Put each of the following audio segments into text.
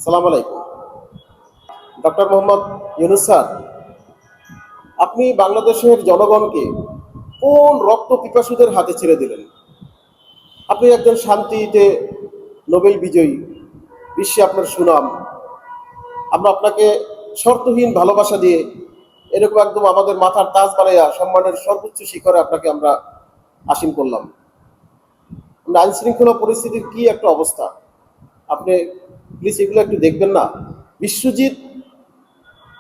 সালাম আলাইকুম। Doctor Mohammad Yunus sir, আপনি বাংলাদেশের জনগণকে কোন রক্ত পিপাসুদের হাতে ছেড়ে দিলেন? আপনি একজন শান্তিতে নোবেল বিজয়ী, বিশ্বে আপনার সুনাম। আমরা আপনাকে শর্তহীন ভালোবাসা দিয়ে এরকম একদম আমাদের মাথার তাজ বানাইয়া সম্মানের সর্বোচ্চ শিখরে আপনাকে আমরা আসীন করলাম। আমরা আইন শৃঙ্খলা পরিস্থিতির কি একটা অবস্থা, আপনি প্লিজ এগুলো একটু দেখবেন না? বিশ্বজিৎ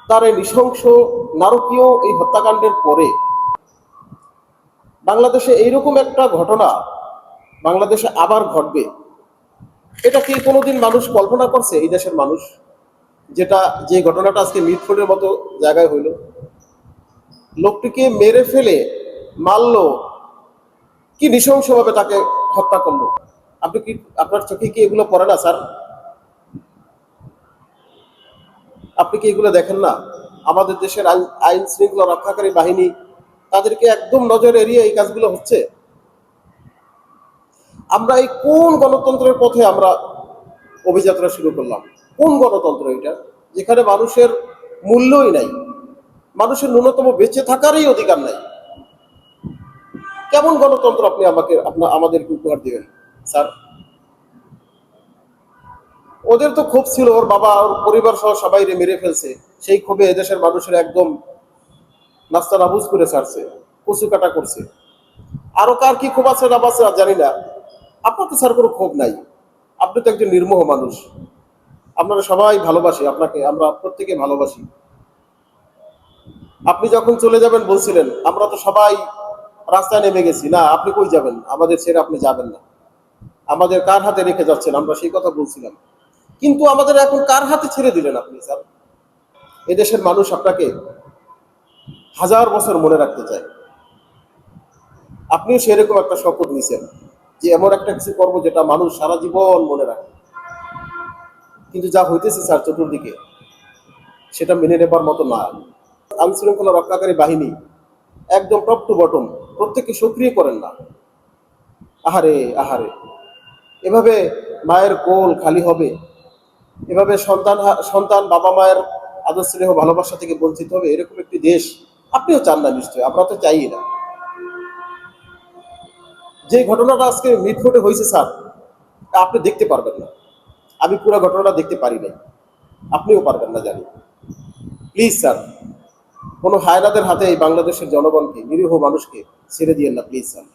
তার এই নৃশংস নারকীয় এই হত্যাকাণ্ডের পরে বাংলাদেশে এইরকম একটা ঘটনা বাংলাদেশে আবার ঘটবে, এটা কি কোনোদিন মানুষ কল্পনা করছে? এই দেশের মানুষ, যে ঘটনাটা আজকে মিটফোর্ডের মতো জায়গায় হইল, লোকটিকে মেরে ফেলে মারলো, কি নৃশংসভাবে তাকে হত্যা করলো। আপনি কি, আপনার চোখে কি এগুলো পড়ে না স্যার? আপনি কি এগুলো দেখেন না? আমাদের দেশের আইন শৃঙ্খলা রক্ষাকারী বাহিনী তাদেরকে একদম নজর এড়িয়ে এই কাজগুলো হচ্ছে। আমরা এই কোন গণতন্ত্রের পথে আমরা অভিযাত্রা শুরু করলাম? কোন গণতন্ত্র এটা, যেখানে মানুষের মূল্যই নাই, মানুষের ন্যূনতম বেঁচে থাকারই অধিকার নাই? কেমন গণতন্ত্র আপনি আমাদেরকে উপহার দিবেন স্যার? ওদের তো ক্ষোভ ছিল, ওর বাবা ওর পরিবার সহ সবাই মেরে ফেলছে, সেই ক্ষোভে এদেশের মানুষের একদম নাস্তা নাবুজ করে ছাড়ছে, কচু কাটা করছে। আরো কার কি ক্ষোভ আছে না আছে জানি না, আপনার তো স্যার কোনো ক্ষোভ নাই। আপনি তো একজন নির্মোহ মানুষ, আপনারা সবাই ভালোবাসি, আপনাকে আমরা প্রত্যেকে ভালোবাসি। আপনি যখন চলে যাবেন বলছিলেন আমরা তো সবাই রাস্তায় নেমে গেছি, না আপনি কই যাবেন? আমাদের ছেড়ে আপনি যাবেন না, আমাদের কার হাতে রেখে যাচ্ছেন? আমরা সেই কথা বলছিলাম, কিন্তু আমাদের এখন কার হাতে ছেড়ে দিলেন আপনি স্যার? এদেশের মানুষ আপনাকে হাজার বছর মনে রাখতে চায়। আপনিও সেরকম একটা শপথ নিছেন যে এমন একটা কিছু করবো যেটা মানুষ সারা জীবন মনে রাখে। কিন্তু যা হইতেছে স্যার চতুর্দিকে, সেটা মেনে নেবার মতো না। আইন শৃঙ্খলা রক্ষাকারী বাহিনী একদম টপ টু বটম প্রত্যেককে সক্রিয় করেন না। আহারে আহারে, এভাবে মায়ের কোল খালি হবে, এভাবে সন্তান বাবা মায়ের আদর স্নেহ ভালোবাসা থেকে বঞ্চিত হবে, এরকম একটি দেশ আপনিও চান না নিশ্চয়ই, আমরা তো চাই না। যে ঘটনাটা আজকে মিটফোর্ডে হয়েছে স্যার, আপনি দেখতে পারবেন না, আমি পুরো ঘটনাটা দেখতে পারি নাই, আপনিও পারবেন না জানি। প্লিজ স্যার, কোনো হায়নাদের হাতে এই বাংলাদেশের জনগণকে, নিরীহ মানুষকে ছেড়ে দিয়েন না প্লিজ স্যার।